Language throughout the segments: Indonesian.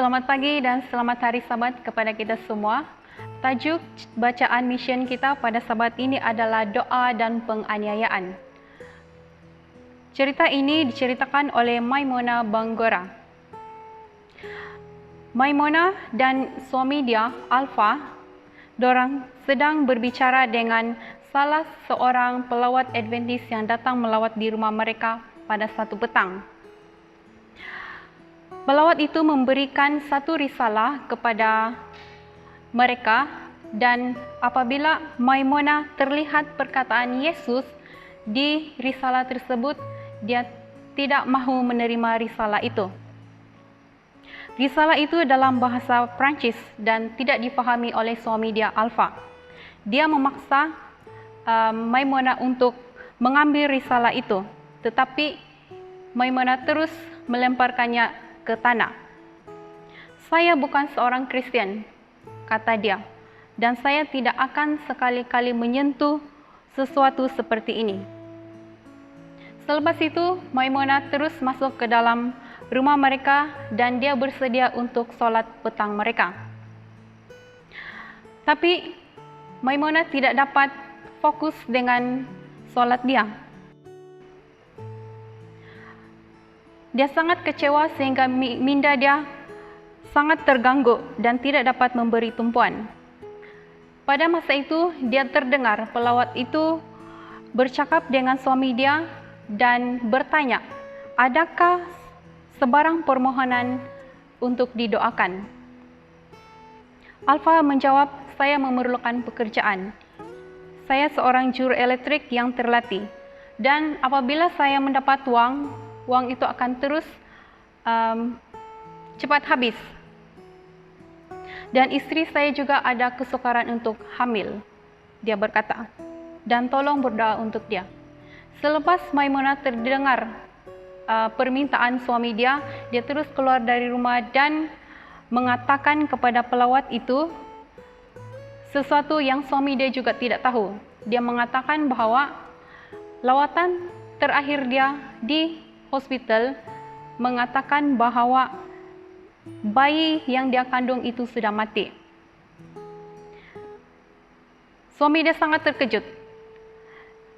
Selamat pagi dan selamat hari Sabat kepada kita semua. Tajuk bacaan mission kita pada Sabat ini adalah doa dan penganiayaan. Cerita ini diceritakan oleh Maimunah Banggora. Maimunah dan suami dia, Alfa, dorang sedang berbicara dengan salah seorang pelawat Adventist yang datang melawat di rumah mereka pada satu petang. Pelawat itu memberikan satu risalah kepada mereka, dan apabila Maimunah terlihat perkataan Yesus di risalah tersebut, dia tidak mahu menerima risalah itu. Risalah itu dalam bahasa Prancis dan tidak dipahami oleh suami dia, Alfa. Dia memaksa Maimunah untuk mengambil risalah itu, tetapi Maimunah terus melemparkannya ke tanah. Saya bukan seorang Kristen, kata dia, dan saya tidak akan sekali-kali menyentuh sesuatu seperti ini. Selepas itu, Maimunah terus masuk ke dalam rumah mereka dan dia bersedia untuk sholat petang mereka. Tapi Maimunah tidak dapat fokus dengan sholat dia. Dia sangat kecewa sehingga minda dia sangat terganggu dan tidak dapat memberi tumpuan. Pada masa itu, dia terdengar pelawat itu bercakap dengan suami dia dan bertanya, adakah sebarang permohonan untuk didoakan? Alfa menjawab, saya memerlukan pekerjaan. Saya seorang juru elektrik yang terlatih, dan apabila saya mendapat uang itu akan terus cepat habis. Dan istri saya juga ada kesukaran untuk hamil, dia berkata, dan tolong berdoa untuk dia. Selepas Maimunah terdengar permintaan suami dia, dia terus keluar dari rumah dan mengatakan kepada pelawat itu sesuatu yang suami dia juga tidak tahu. Dia mengatakan bahwa lawatan terakhir dia di hospital mengatakan bahwa bayi yang dia kandung itu sudah mati. Suami dia sangat terkejut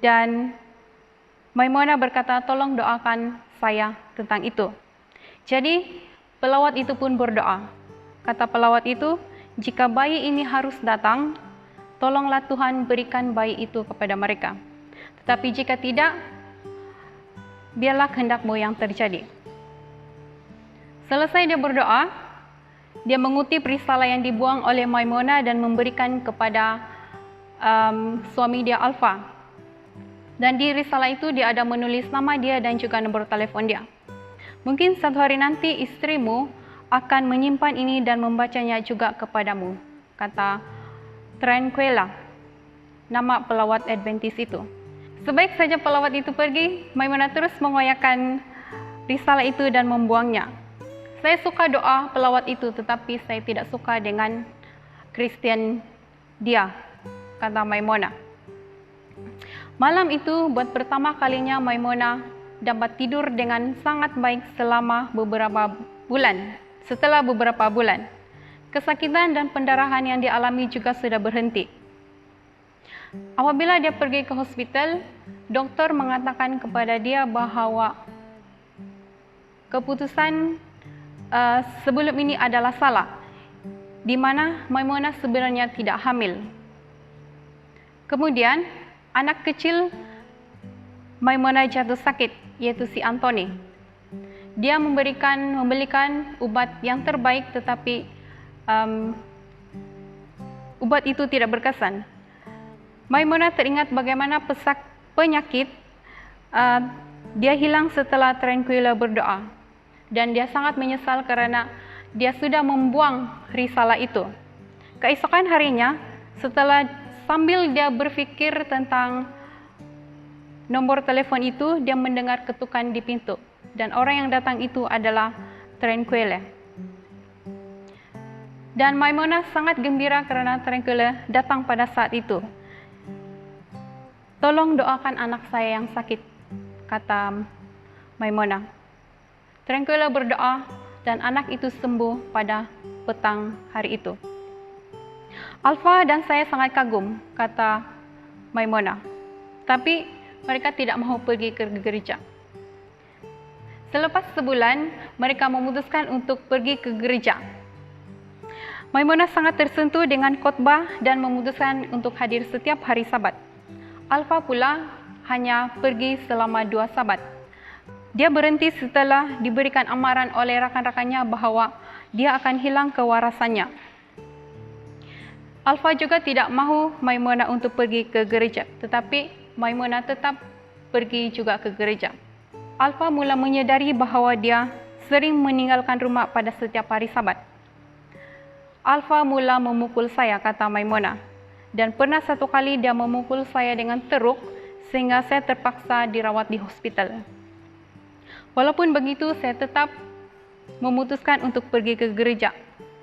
dan Maimunah berkata, tolong doakan saya tentang itu. Jadi pelawat itu pun berdoa. Kata pelawat itu, jika bayi ini harus datang, tolonglah Tuhan berikan bayi itu kepada mereka. Tetapi jika tidak, biarlah kehendak-Mu yang terjadi. Selesai dia berdoa, dia mengutip risalah yang dibuang oleh Maimunah dan memberikan kepada suami dia, Alfa. Dan di risalah itu dia ada menulis nama dia dan juga nomor telepon dia. Mungkin satu hari nanti istrimu akan menyimpan ini dan membacanya juga kepadamu, kata Tranquilla, nama pelawat Adventist itu. Sebaik saja pelawat itu pergi, Maimunah terus mengoyakkan risalah itu dan membuangnya. Saya suka doa pelawat itu, tetapi saya tidak suka dengan Kristen dia, kata Maimunah. Malam itu buat pertama kalinya Maimunah dapat tidur dengan sangat baik selama beberapa bulan. Setelah beberapa bulan, kesakitan dan pendarahan yang dialami juga sudah berhenti. Apabila dia pergi ke hospital, dokter mengatakan kepada dia bahwa keputusan sebelum ini adalah salah, di mana Maimunah sebenarnya tidak hamil. Kemudian anak kecil Maimunah jatuh sakit, yaitu si Anthony. Dia membelikan ubat yang terbaik, tetapi ubat itu tidak berkesan. Maimunah teringat bagaimana penyakit dia hilang setelah Tranquilla berdoa. Dan dia sangat menyesal karena dia sudah membuang risalah itu. Keesokan harinya, sambil dia berpikir tentang nomor telepon itu, dia mendengar ketukan di pintu. Dan orang yang datang itu adalah Tranquilla. Dan Maimunah sangat gembira karena Tranquilla datang pada saat itu. Tolong doakan anak saya yang sakit, kata Maimunah. Tranquilla berdoa dan anak itu sembuh pada petang hari itu. Alfa dan saya sangat kagum, kata Maimunah, tapi mereka tidak mahu pergi ke gereja. Selepas sebulan, mereka memutuskan untuk pergi ke gereja. Maimunah sangat tersentuh dengan khotbah dan memutuskan untuk hadir setiap hari Sabat. Alfa pula hanya pergi selama 2 Sabat. Dia berhenti setelah diberikan amaran oleh rakan-rakannya bahwa dia akan hilang kewarasannya. Alfa juga tidak mahu Maimunah untuk pergi ke gereja, tetapi Maimunah tetap pergi juga ke gereja. Alfa mula menyadari bahwa dia sering meninggalkan rumah pada setiap hari Sabat. Alfa mula memukul saya, kata Maimunah, dan pernah satu kali dia memukul saya dengan teruk sehingga saya terpaksa dirawat di hospital. Walaupun begitu, saya tetap memutuskan untuk pergi ke gereja,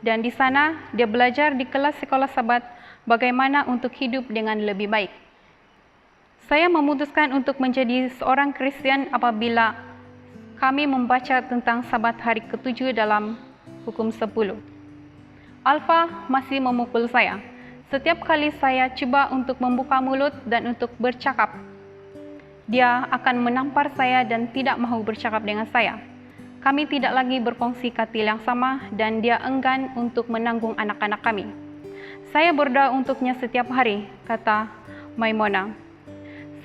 dan di sana dia belajar di kelas sekolah Sabat bagaimana untuk hidup dengan lebih baik. Saya memutuskan untuk menjadi seorang Kristen apabila kami membaca tentang Sabat hari ke-7 dalam Hukum 10. Alfa masih memukul saya. Setiap kali saya coba untuk membuka mulut dan untuk bercakap, dia akan menampar saya dan tidak mahu bercakap dengan saya. Kami tidak lagi berkongsi katil yang sama dan dia enggan untuk menanggung anak-anak kami. Saya berdoa untuknya setiap hari, kata Maimunah.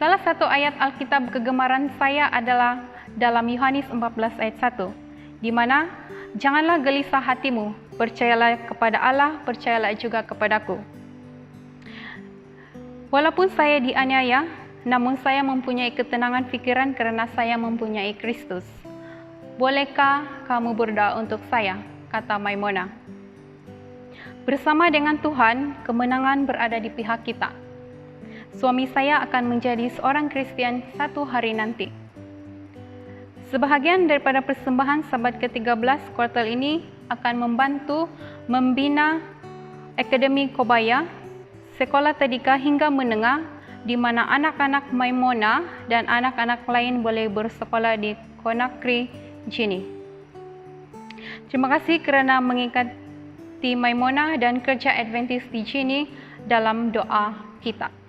Salah satu ayat Alkitab kegemaran saya adalah dalam Yohanes 14 ayat 1, di mana, "Janganlah gelisah hatimu, percayalah kepada Allah, percayalah juga kepadaku." Walaupun saya dianiaya, namun saya mempunyai ketenangan pikiran karena saya mempunyai Kristus. Bolehkah kamu berdoa untuk saya? Kata Maimunah. Bersama dengan Tuhan, kemenangan berada di pihak kita. Suami saya akan menjadi seorang Kristen satu hari nanti. Sebahagian daripada persembahan Sabat ke-13 kuartal ini akan membantu membina Akademi Kobaya, sekolah tadika hingga menengah, di mana anak-anak Maimunah dan anak-anak lain boleh bersekolah di Conakry, Guinea. Terima kasih kerana mengikuti Maimunah dan Kerja Adventist di Guinea dalam doa kita.